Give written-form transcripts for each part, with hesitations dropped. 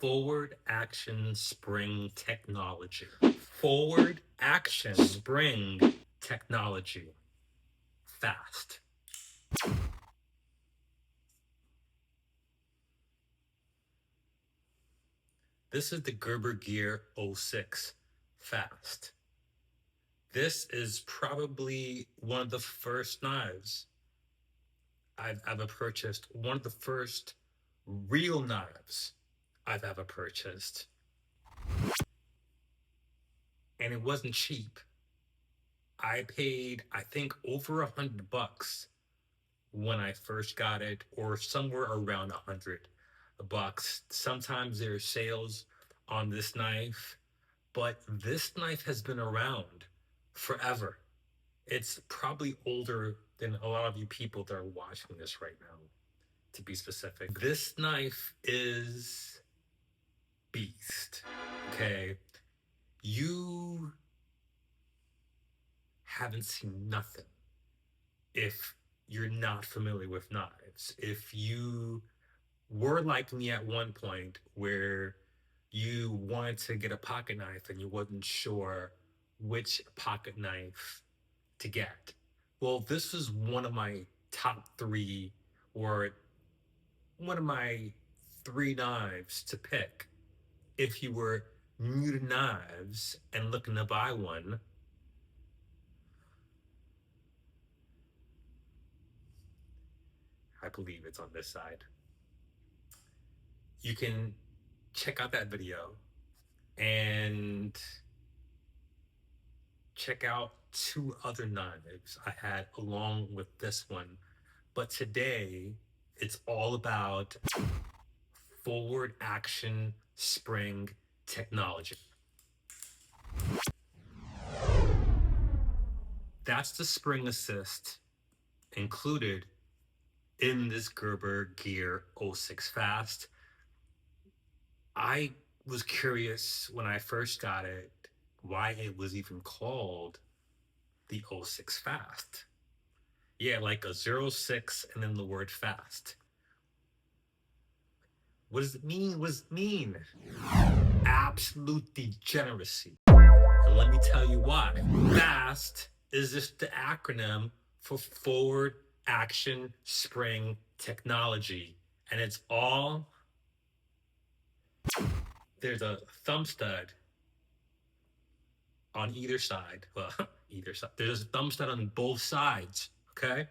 Forward action spring technology. Forward action spring technology. Fast. This is the Gerber Gear 06 Fast. This is probably one of the first knives I've ever purchased. One of the first real knives I've ever purchased. And it wasn't cheap. I paid, I think, over $100 when I first got it, or somewhere around $100. Sometimes there are sales on this knife, but this knife has been around forever. It's probably older than a lot of you people that are watching this right now, to be specific. This knife is beast. Okay. You haven't seen nothing if you're not familiar with knives. If you were like me at one point where you wanted to get a pocket knife and you wasn't sure which pocket knife to get. Well, this is one of my top three, or one of my three knives to pick if you were new to knives and looking to buy one. I believe it's on this side. You can check out that video and check out two other knives I had along with this one. But today, it's all about forward action spring technology. That's the spring assist included in this Gerber Gear 06 Fast. I was curious when I first got it why it was even called the 06 Fast. Yeah, like a 06 and then the word fast. What does it mean? What does it mean? Absolute degeneracy. And let me tell you why. FAST is just the acronym for forward action spring technology. And it's all, there's a thumb stud on either side. Well, either side. There's a thumb stud on both sides, okay?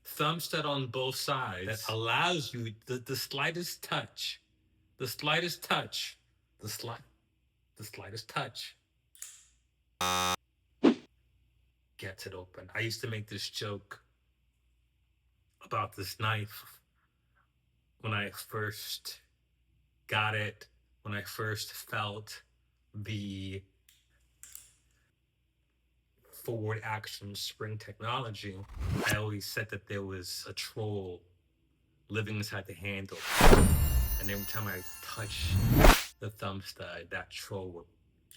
Thumb stud on both sides that allows you the slightest touch, the slightest touch gets it open. I used to make this joke about this knife when I first got it, when I first felt the forward action spring technology. I always said that there was a troll living inside the handle, and every time I touch the thumb stud, that troll would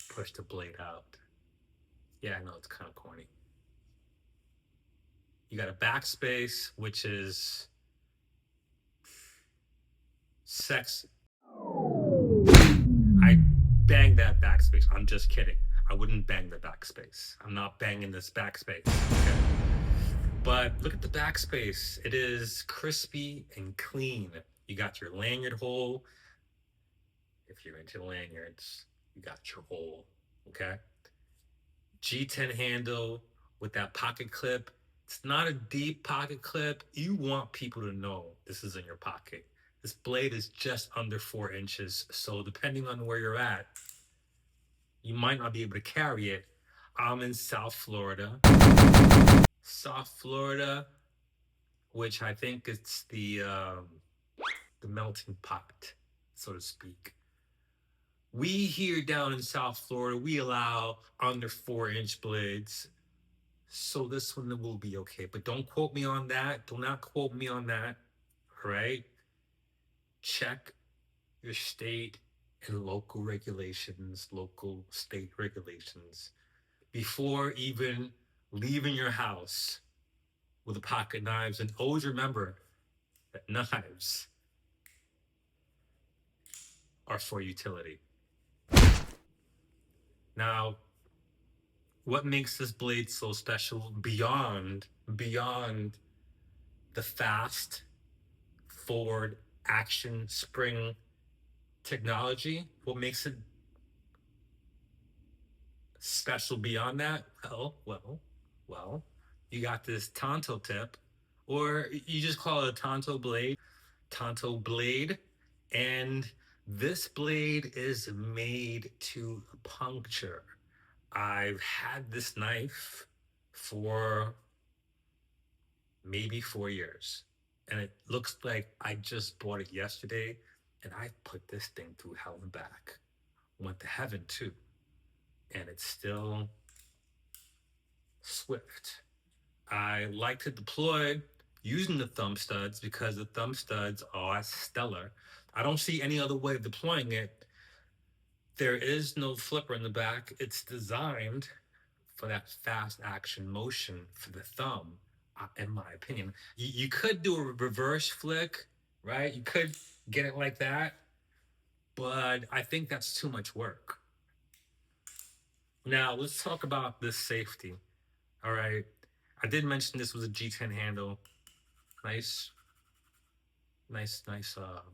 push the blade out. Yeah, I know it's kind of corny. You got a backspace, which is sexy. I bang that backspace. I'm just kidding. I wouldn't bang the backspace. I'm not banging this backspace. Okay? But look at the backspace. It is crispy and clean. You got your lanyard hole. If you're into lanyards, you got your hole. Okay? G10 handle with that pocket clip. It's not a deep pocket clip. You want people to know this is in your pocket. This blade is just under 4 inches. So depending on where you're at, you might not be able to carry it. I'm in South Florida, which I think it's the melting pot, so to speak. We here down in South Florida, we allow under 4-inch blades. So this one will be okay. But don't quote me on that. Do not quote me on that. All right? Check your state and local regulations, local state regulations, before even leaving your house with a pocket knives. And always remember that knives are for utility. Now, what makes this blade so special beyond the fast forward action spring technology? What makes it special beyond that? Well, you got this Tonto tip, or you just call it a Tonto blade, and this blade is made to puncture. I've had this knife for maybe 4 years, and it looks like I just bought it yesterday, and I put this thing through hell and back. Went to heaven too, and it's still swift. I like to deploy using the thumb studs because the thumb studs are stellar. I don't see any other way of deploying it. There is no flipper in the back. It's designed for that fast action motion for the thumb, in my opinion. You could do a reverse flick, right? You could get it like that, but I think that's too much work. Now, let's talk about this safety. All right. I did mention this was a G10 handle. Nice, nice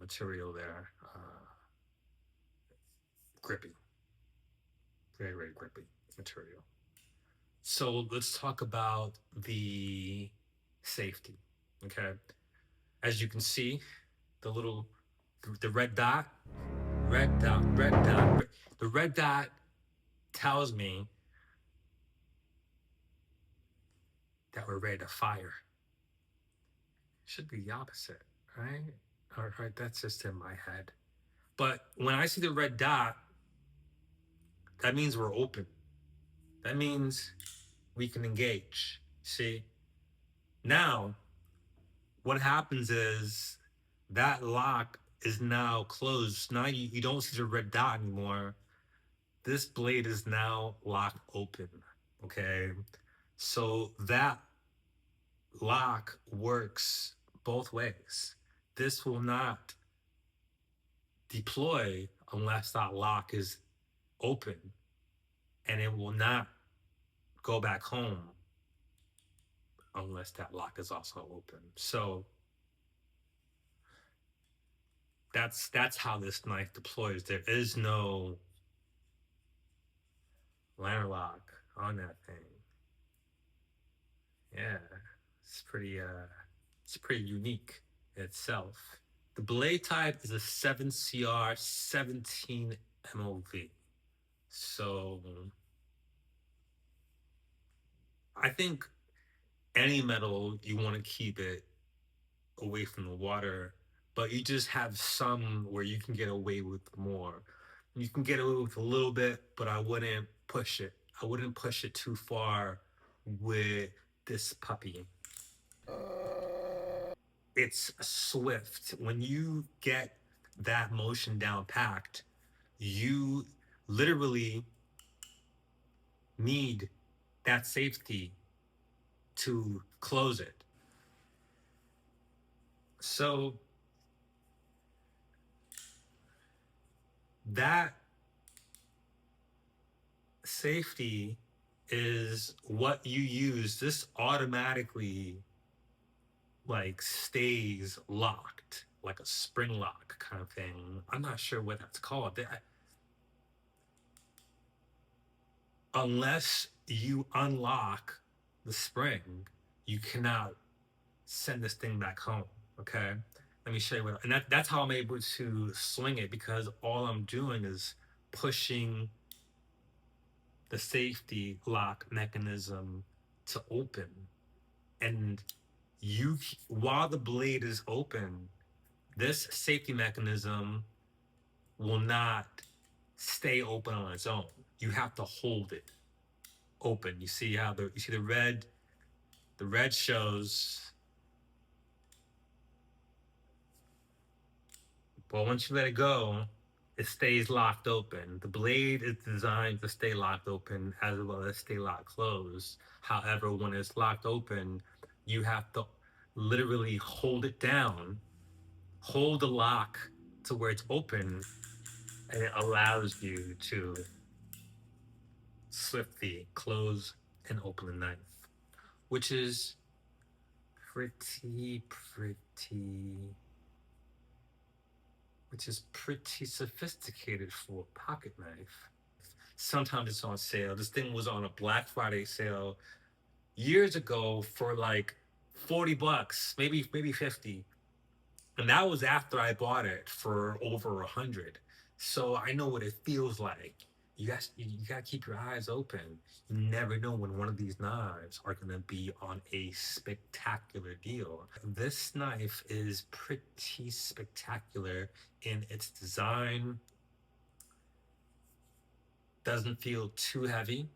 material there. Grippy. Very grippy material. So let's talk about the safety. Okay. As you can see, the red dot. The red dot tells me that we're ready to fire. Should be the opposite, right? All right, that's just in my head. But when I see the red dot, that means we're open. That means we can engage. See? Now, what happens is that lock is now closed. Now you don't see the red dot anymore. This blade is now locked open. Okay. So that lock works both ways. This will not deploy unless that lock is open, and it will not go back home unless that lock is also open. So that's how this knife deploys. There is no liner lock on that thing. Yeah, it's pretty unique itself. The blade type is a 7CR 17 MOV. So I think any metal you want to keep it away from the water, but you just have some where you can get away with more. You can get away with a little bit, but I wouldn't push it. I wouldn't push it too far with this puppy. It's swift. When you get that motion down packed, you literally need that safety to close it. So that safety is what you use. This automatically like stays locked, like a spring lock kind of thing. I'm not sure what that's called. Unless you unlock the spring, you cannot send this thing back home. Okay. Let me show you what, and that's how I'm able to swing it, because all I'm doing is pushing the safety lock mechanism to open. And you, while the blade is open, this safety mechanism will not stay open on its own. You have to hold it open. You see how the red shows, but once you let it go, it stays locked open. The blade is designed to stay locked open as well as stay locked closed. However, when it's locked open, you have to literally hold it down, hold the lock to where it's open, and it allows you to swiftly close and open the knife, which is pretty sophisticated for a pocket knife. Sometimes it's on sale. This thing was on a Black Friday sale years ago for like $40, maybe 50. And that was after I bought it for over 100. So I know what it feels like. You gotta keep your eyes open. You never know when one of these knives are gonna be on a spectacular deal. This knife is pretty spectacular in its design. Doesn't feel too heavy.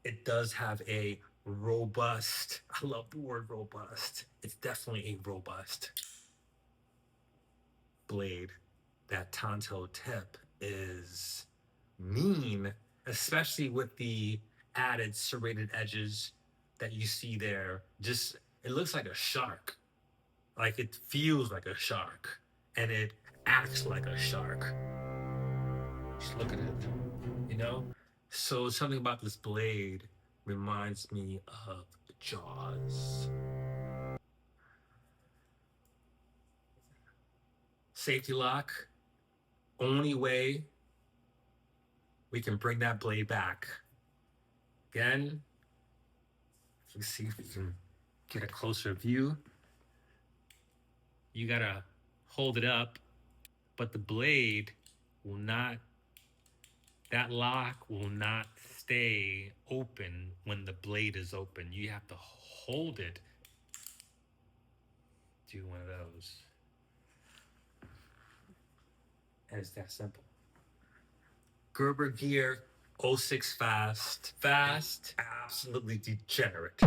It does have a robust, I love the word robust. It's definitely a robust blade. That Tonto tip is mean, especially with the added serrated edges that you see there. Just, it looks like a shark. Like it feels like a shark and it acts like a shark. Just look at it, you know? So something about this blade reminds me of Jaws. Safety lock, only way we can bring that blade back. Again, let's see if we can get a closer view. You gotta hold it up, but the blade will not, that lock will not stay open when the blade is open. You have to hold it. Do one of those. And it's that simple. Gerber Gear 06 Fast. Fast, absolutely degenerate.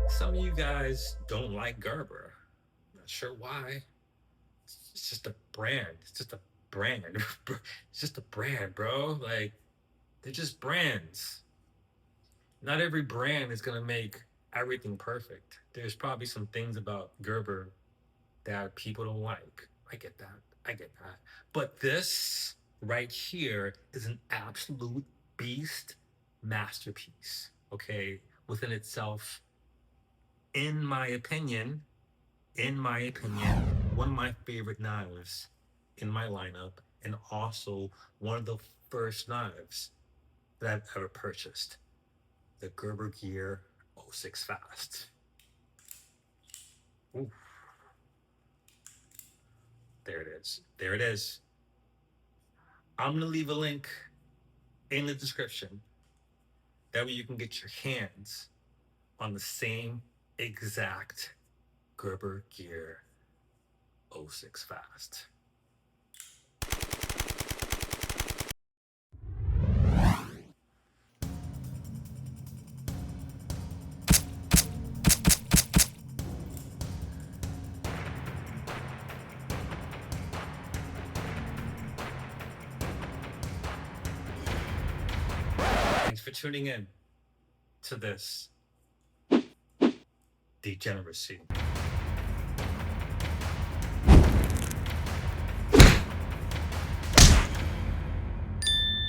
Some of you guys don't like Gerber. Not sure why. It's just a brand. It's just a brand. It's just a brand, bro. Like, they're just brands. Not every brand is gonna make everything perfect. There's probably some things about Gerber that people don't like. I get that. I get that. But this right here is an absolute beast masterpiece, okay, within itself. In my opinion, one of my favorite knives in my lineup, and also one of the first knives that I've ever purchased, the Gerber Gear 06 Fast. Ooh. There it is. There it is. I'm going to leave a link in the description. That way you can get your hands on the same exact Gerber Gear 06 Fast. Thanks for tuning in to this degeneracy.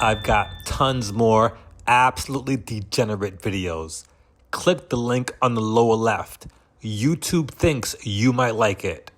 I've got tons more absolutely degenerate videos. Click the link on the lower left. YouTube thinks you might like it.